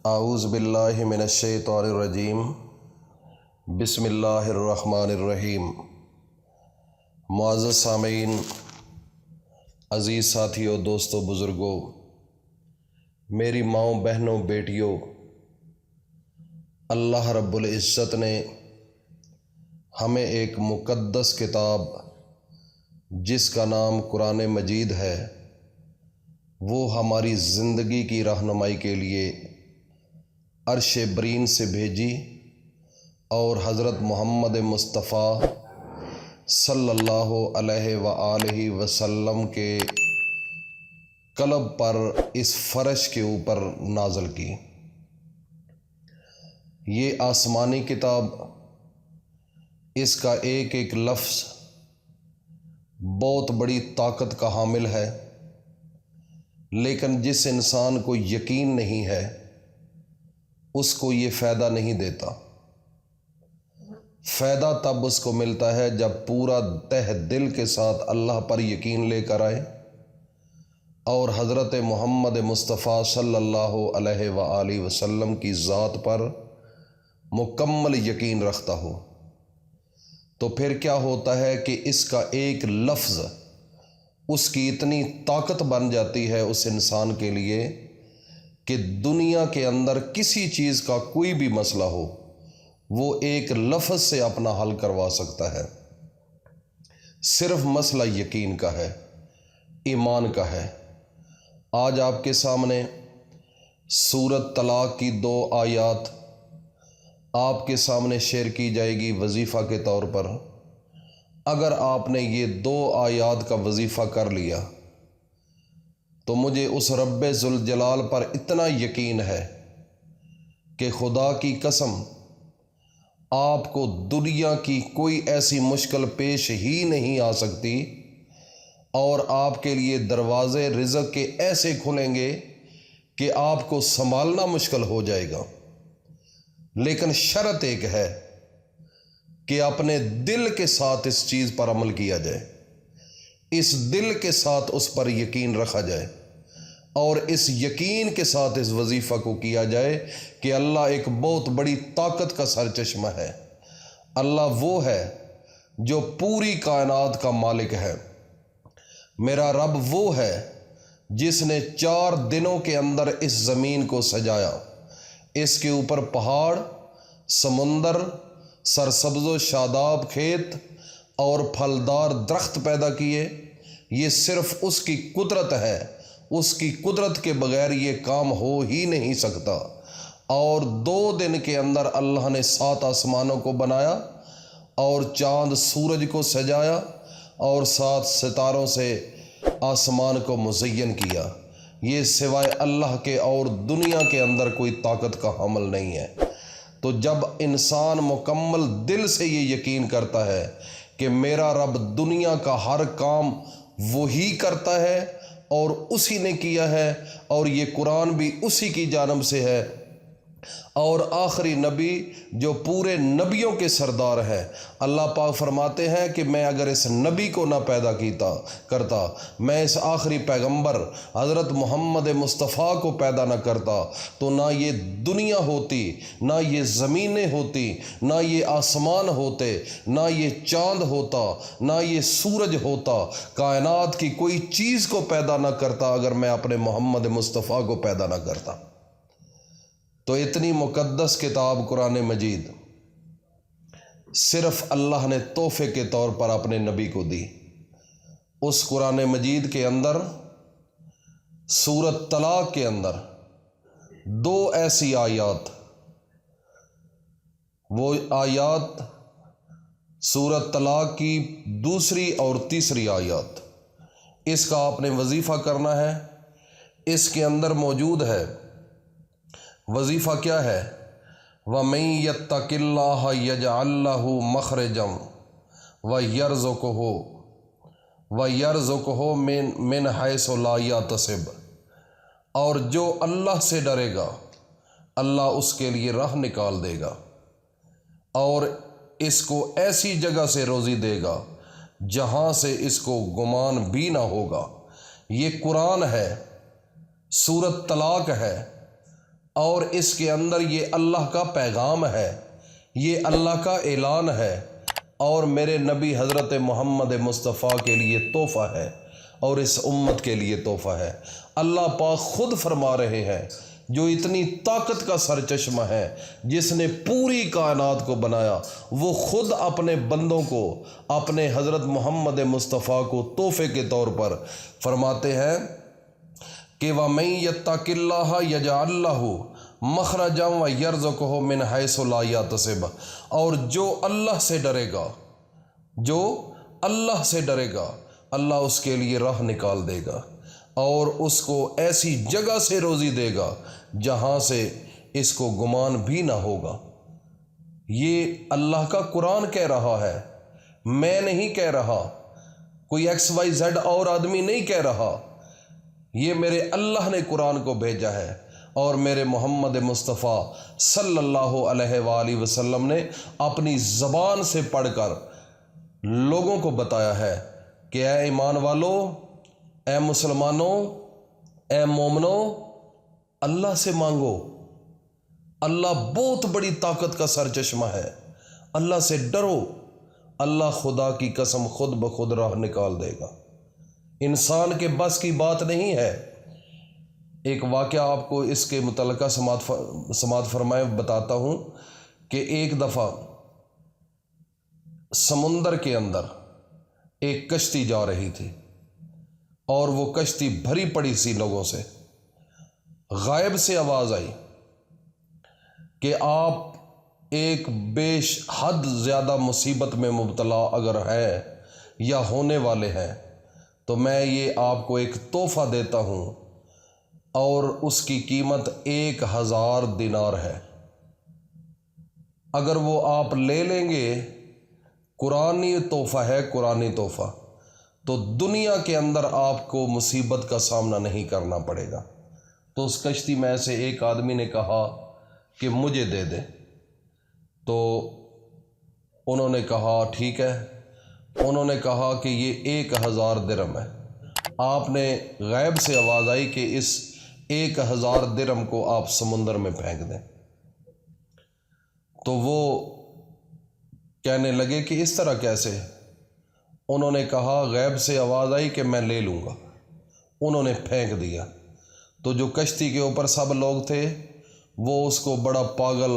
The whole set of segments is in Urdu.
اعوذ باللہ من الشیطان الرجیم بسم اللہ الرحمن الرحیم۔ معزز سامعین، عزیز ساتھیوں، دوستوں، بزرگوں، میری ماؤں، بہنوں، بیٹیوں، اللہ رب العزت نے ہمیں ایک مقدس کتاب جس کا نام قرآن مجید ہے، وہ ہماری زندگی کی رہنمائی کے لیے عرش برین سے بھیجی اور حضرت محمد مصطفیٰ صلی اللہ علیہ وآلہ وسلم کے قلب پر اس فرش کے اوپر نازل کی۔ یہ آسمانی کتاب، اس کا ایک ایک لفظ بہت بڑی طاقت کا حامل ہے، لیکن جس انسان کو یقین نہیں ہے اس کو یہ فائدہ نہیں دیتا۔ فائدہ تب اس کو ملتا ہے جب پورا تہ دل کے ساتھ اللہ پر یقین لے کر آئے اور حضرت محمد مصطفیٰ صلی اللہ علیہ وآلہ وسلم کی ذات پر مکمل یقین رکھتا ہو۔ تو پھر کیا ہوتا ہے کہ اس کا ایک لفظ اس کی اتنی طاقت بن جاتی ہے اس انسان کے لیے کہ دنیا کے اندر کسی چیز کا کوئی بھی مسئلہ ہو وہ ایک لفظ سے اپنا حل کروا سکتا ہے۔ صرف مسئلہ یقین کا ہے، ایمان کا ہے۔ آج آپ کے سامنے سورۃ طلاق کی 2 آیات آپ کے سامنے شیئر کی جائے گی وظیفہ کے طور پر۔ اگر آپ نے یہ 2 آیات کا وظیفہ کر لیا تو مجھے اس رب ذوالجلال پر اتنا یقین ہے کہ خدا کی قسم آپ کو دنیا کی کوئی ایسی مشکل پیش ہی نہیں آ سکتی، اور آپ کے لیے دروازے رزق کے ایسے کھلیں گے کہ آپ کو سنبھالنا مشکل ہو جائے گا۔ لیکن شرط ایک ہے کہ اپنے دل کے ساتھ اس چیز پر عمل کیا جائے، اس دل کے ساتھ اس پر یقین رکھا جائے اور اس یقین کے ساتھ اس وظیفہ کو کیا جائے کہ اللہ ایک بہت بڑی طاقت کا سرچشمہ ہے۔ اللہ وہ ہے جو پوری کائنات کا مالک ہے۔ میرا رب وہ ہے جس نے 4 دنوں کے اندر اس زمین کو سجایا، اس کے اوپر پہاڑ، سمندر، سرسبز و شاداب کھیت اور پھلدار درخت پیدا کیے۔ یہ صرف اس کی قدرت ہے، اس کی قدرت کے بغیر یہ کام ہو ہی نہیں سکتا۔ اور 2 دن کے اندر اللہ نے 7 آسمانوں کو بنایا اور چاند سورج کو سجایا اور 7 ستاروں سے آسمان کو مزین کیا۔ یہ سوائے اللہ کے اور دنیا کے اندر کوئی طاقت کا حامل نہیں ہے۔ تو جب انسان مکمل دل سے یہ یقین کرتا ہے کہ میرا رب دنیا کا ہر کام وہی کرتا ہے اور اسی نے کیا ہے، اور یہ قرآن بھی اسی کی جانب سے ہے، اور آخری نبی جو پورے نبیوں کے سردار ہیں، اللہ پاک فرماتے ہیں کہ میں اگر اس نبی کو نہ پیدا کرتا، میں اس آخری پیغمبر حضرت محمد مصطفیٰ کو پیدا نہ کرتا تو نہ یہ دنیا ہوتی، نہ یہ زمینیں ہوتی، نہ یہ آسمان ہوتے، نہ یہ چاند ہوتا، نہ یہ سورج ہوتا، کائنات کی کوئی چیز کو پیدا نہ کرتا اگر میں اپنے محمد مصطفیٰ کو پیدا نہ کرتا۔ تو اتنی مقدس کتاب قرآن مجید صرف اللہ نے تحفے کے طور پر اپنے نبی کو دی۔ اس قرآن مجید کے اندر سورۃ طلاق کے اندر 2 ایسی آیات، وہ آیات سورۃ طلاق کی 2 اور 3 آیات، اس کا آپ نے وظیفہ کرنا ہے۔ اس کے اندر موجود ہے وظیفہ کیا ہے؟ وَمَن يَتَّقِ اللَّهَ يَجْعَل لَّهُ مَخْرَجًا وَيَرْزُقْهُ مِنْ حَيْثُ لَا يَحْتَسِبُ، اور جو اللہ سے ڈرے گا اللہ اس کے لیے راہ نکال دے گا اور اس کو ایسی جگہ سے روزی دے گا جہاں سے اس کو گمان بھی نہ ہوگا۔ یہ قرآن ہے، سورۃ طلاق ہے، اور اس کے اندر یہ اللہ کا پیغام ہے، یہ اللہ کا اعلان ہے، اور میرے نبی حضرت محمد مصطفیٰ کے لیے تحفہ ہے اور اس امت کے لیے تحفہ ہے۔ اللہ پاک خود فرما رہے ہیں، جو اتنی طاقت کا سرچشمہ ہے، جس نے پوری کائنات کو بنایا، وہ خود اپنے بندوں کو، اپنے حضرت محمد مصطفیٰ کو تحفے کے طور پر فرماتے ہیں کہ وَمَن يَتَّقِ اللَّهَ يَجْعَل لَّهُ مَخْرَجًا وَيَرْزُقْهُ مِنْ حَيْثُ لَا يَحْتَسِبُ، اور جو اللہ سے ڈرے گا، جو اللہ سے ڈرے گا، اللہ اس کے لیے راہ نکال دے گا اور اس کو ایسی جگہ سے روزی دے گا جہاں سے اس کو گمان بھی نہ ہوگا۔ یہ اللہ کا قرآن کہہ رہا ہے، میں نہیں کہہ رہا، کوئی XYZ اور آدمی نہیں کہہ رہا، یہ میرے اللہ نے قرآن کو بھیجا ہے، اور میرے محمد مصطفیٰ صلی اللہ علیہ وآلہ وسلم نے اپنی زبان سے پڑھ کر لوگوں کو بتایا ہے کہ اے ایمان والو، اے مسلمانوں، اے مومنوں، اللہ سے مانگو، اللہ بہت بڑی طاقت کا سرچشمہ ہے، اللہ سے ڈرو، اللہ خدا کی قسم خود بخود راہ نکال دے گا، انسان کے بس کی بات نہیں ہے۔ ایک واقعہ آپ کو اس کے متعلقہ سماعت فرمائے بتاتا ہوں کہ ایک دفعہ سمندر کے اندر ایک کشتی جا رہی تھی اور وہ کشتی بھری پڑی سی لوگوں سے۔ غائب سے آواز آئی کہ آپ ایک بیش حد زیادہ مصیبت میں مبتلا اگر ہیں یا ہونے والے ہیں تو میں یہ آپ کو ایک تحفہ دیتا ہوں، اور اس کی قیمت 1000 دینار ہے۔ اگر وہ آپ لے لیں گے، قرآنی تحفہ ہے، قرآنی تحفہ، تو دنیا کے اندر آپ کو مصیبت کا سامنا نہیں کرنا پڑے گا۔ تو اس کشتی میں سے ایک آدمی نے کہا کہ مجھے دے دے، تو انہوں نے کہا ٹھیک ہے۔ انہوں نے کہا کہ یہ 1000 درہم ہے۔ آپ نے غیب سے آواز آئی کہ اس 1000 درہم کو آپ سمندر میں پھینک دیں۔ تو وہ کہنے لگے کہ اس طرح کیسے؟ انہوں نے کہا غیب سے آواز آئی کہ میں لے لوں گا۔ انہوں نے پھینک دیا، تو جو کشتی کے اوپر سب لوگ تھے وہ اس کو بڑا پاگل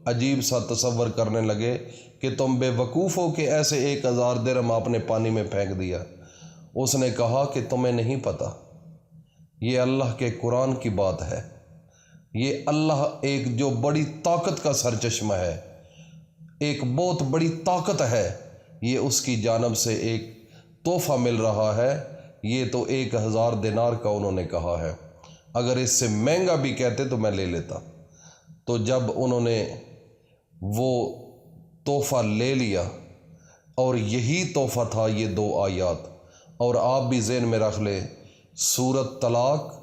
عجیب سا تصور کرنے لگے کہ تم بے وقوف ہو کہ ایسے 1000 درہم آپ نے پانی میں پھینک دیا۔ اس نے کہا کہ تمہیں نہیں پتہ، یہ اللہ کے قرآن کی بات ہے، یہ اللہ ایک جو بڑی طاقت کا سرچشمہ ہے، ایک بہت بڑی طاقت ہے، یہ اس کی جانب سے ایک تحفہ مل رہا ہے۔ یہ تو 1000 دینار کا انہوں نے کہا ہے، اگر اس سے مہنگا بھی کہتے تو میں لے لیتا۔ تو جب انہوں نے وہ تحفہ لے لیا، اور یہی تحفہ تھا یہ 2 آیات، اور آپ بھی ذہن میں رکھ لیں سورۃ طلاق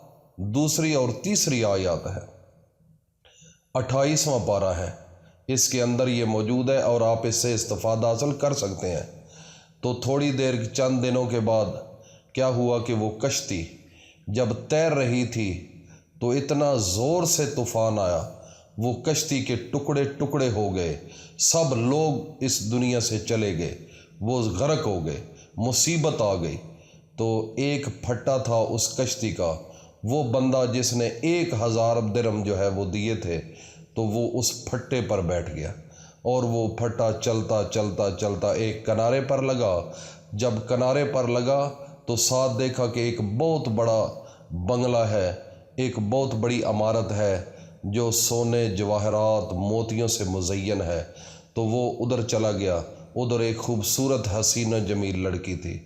2 اور 3 آیات ہے، 28واں پارہ ہے، اس کے اندر یہ موجود ہے اور آپ اس سے استفادہ حاصل کر سکتے ہیں۔ تو تھوڑی دیر چند دنوں کے بعد کیا ہوا کہ وہ کشتی جب تیر رہی تھی تو اتنا زور سے طوفان آیا، وہ کشتی کے ٹکڑے ٹکڑے ہو گئے، سب لوگ اس دنیا سے چلے گئے، وہ غرق ہو گئے، مصیبت آ گئی۔ تو ایک پھٹا تھا اس کشتی کا، وہ بندہ جس نے 1000 درہم جو ہے وہ دیے تھے، تو وہ اس پھٹے پر بیٹھ گیا، اور وہ پھٹا چلتا چلتا چلتا ایک کنارے پر لگا۔ جب کنارے پر لگا تو ساتھ دیکھا کہ ایک بہت بڑا بنگلہ ہے، ایک بہت بڑی عمارت ہے جو سونے جواہرات موتیوں سے مزین ہے۔ تو وہ ادھر چلا گیا، ادھر ایک خوبصورت حسین جمیل لڑکی تھی،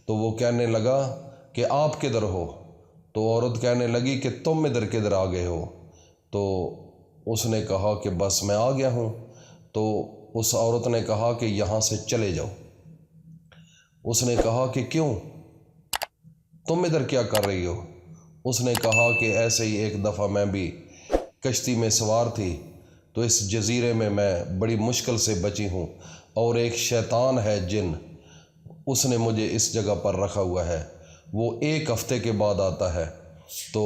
تو وہ کہنے لگا کہ آپ کدھر ہو؟ تو عورت کہنے لگی کہ تم ادھر کدھر آ گئے ہو؟ تو اس نے کہا کہ بس میں آ گیا ہوں۔ تو اس عورت نے کہا کہ یہاں سے چلے جاؤ۔ اس نے کہا کہ کیوں؟ تم ادھر کیا کر رہی ہو؟ اس نے کہا کہ ایسے ہی ایک دفعہ میں بھی کشتی میں سوار تھی، تو اس جزیرے میں بڑی مشکل سے بچی ہوں، اور ایک شیطان ہے جن، اس نے مجھے اس جگہ پر رکھا ہوا ہے، وہ 1 ہفتے کے بعد آتا ہے، تو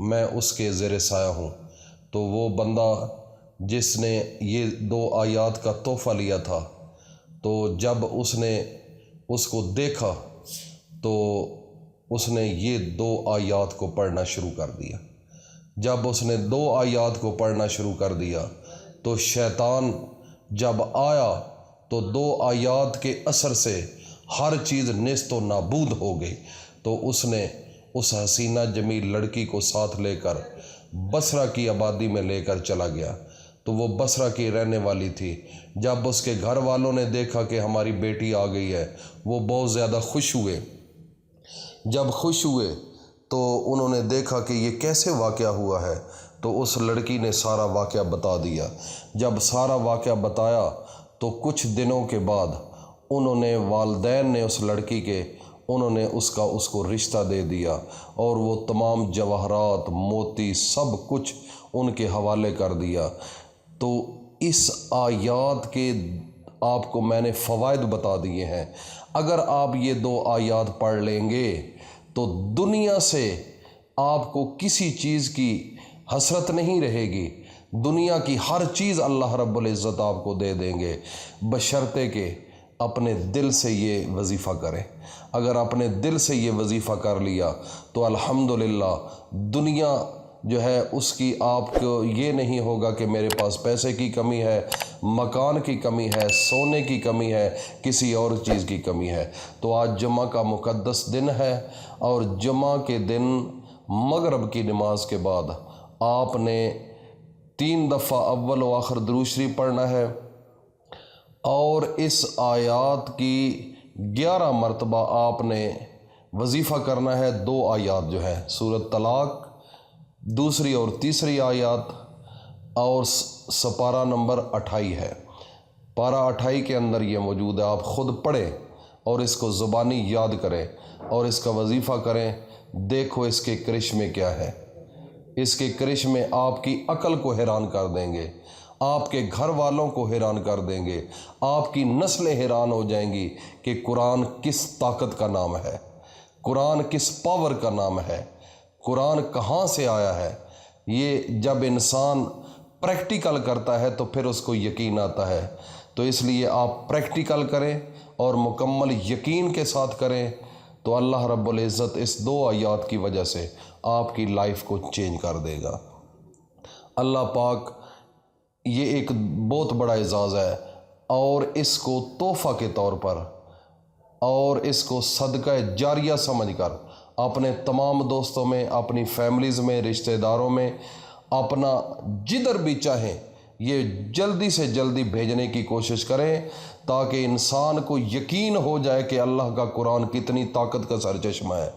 میں اس کے زیر سایہ ہوں۔ تو وہ بندہ جس نے یہ 2 آیات کا تحفہ لیا تھا، تو جب اس نے اس کو دیکھا تو اس نے یہ 2 آیات کو پڑھنا شروع کر دیا۔ جب اس نے 2 آیات کو پڑھنا شروع کر دیا تو شیطان جب آیا تو 2 آیات کے اثر سے ہر چیز نیست و نابود ہو گئی۔ تو اس نے اس حسینہ جمیل لڑکی کو ساتھ لے کر بصرہ کی آبادی میں لے کر چلا گیا۔ تو وہ بصرہ کی رہنے والی تھی۔ جب اس کے گھر والوں نے دیکھا کہ ہماری بیٹی آ گئی ہے، وہ بہت زیادہ خوش ہوئے۔ جب خوش ہوئے تو انہوں نے دیکھا کہ یہ کیسے واقعہ ہوا ہے، تو اس لڑکی نے سارا واقعہ بتا دیا۔ جب سارا واقعہ بتایا تو کچھ دنوں کے بعد انہوں نے والدین نے اس لڑکی کے انہوں نے اس کو رشتہ دے دیا، اور وہ تمام جواہرات موتی سب کچھ ان کے حوالے کر دیا۔ تو اس آیات کے آپ کو میں نے فوائد بتا دیے ہیں۔ اگر آپ یہ 2 آیات پڑھ لیں گے تو دنیا سے آپ کو کسی چیز کی حسرت نہیں رہے گی۔ دنیا کی ہر چیز اللہ رب العزت آپ کو دے دیں گے، بشرطے کہ اپنے دل سے یہ وظیفہ کریں۔ اگر اپنے دل سے یہ وظیفہ کر لیا تو الحمدللہ دنیا جو ہے اس کی آپ کو یہ نہیں ہوگا کہ میرے پاس پیسے کی کمی ہے، مکان کی کمی ہے، سونے کی کمی ہے، کسی اور چیز کی کمی ہے۔ تو آج جمعہ کا مقدس دن ہے، اور جمعہ کے دن مغرب کی نماز کے بعد آپ نے 3 دفعہ اول و آخر درود شریف پڑھنا ہے، اور اس آیات کی 11 مرتبہ آپ نے وظیفہ کرنا ہے۔ 2 آیات جو ہے سورۃ طلاق 2 اور 3 آیات، اور سپارہ نمبر 28 ہے۔ پارہ 28 کے اندر یہ موجود ہے، آپ خود پڑھیں اور اس کو زبانی یاد کریں اور اس کا وظیفہ کریں۔ دیکھو اس کے کرشمے کیا ہے۔ اس کے کرشمے آپ کی عقل کو حیران کر دیں گے، آپ کے گھر والوں کو حیران کر دیں گے، آپ کی نسلیں حیران ہو جائیں گی کہ قرآن کس طاقت کا نام ہے، قرآن کس پاور کا نام ہے، قرآن کہاں سے آیا ہے۔ یہ جب انسان پریکٹیکل کرتا ہے تو پھر اس کو یقین آتا ہے۔ تو اس لیے آپ پریکٹیکل کریں اور مکمل یقین کے ساتھ کریں، تو اللہ رب العزت اس 2 آیات کی وجہ سے آپ کی لائف کو چینج کر دے گا۔ اللہ پاک یہ ایک بہت بڑا اعزاز ہے، اور اس کو تحفہ کے طور پر اور اس کو صدقہ جاریہ سمجھ کر اپنے تمام دوستوں میں، اپنی فیملیز میں، رشتہ داروں میں، اپنا جدھر بھی چاہیں یہ جلدی سے جلدی بھیجنے کی کوشش کریں، تاکہ انسان کو یقین ہو جائے کہ اللہ کا قرآن کتنی طاقت کا سرچشمہ ہے،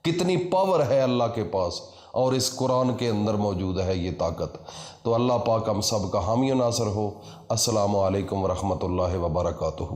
کتنی پاور ہے اللہ کے پاس، اور اس قرآن کے اندر موجود ہے یہ طاقت۔ تو اللہ پاک ہم سب کا حامی و ناصر ہو۔ السلام علیکم ورحمۃ اللہ وبرکاتہ۔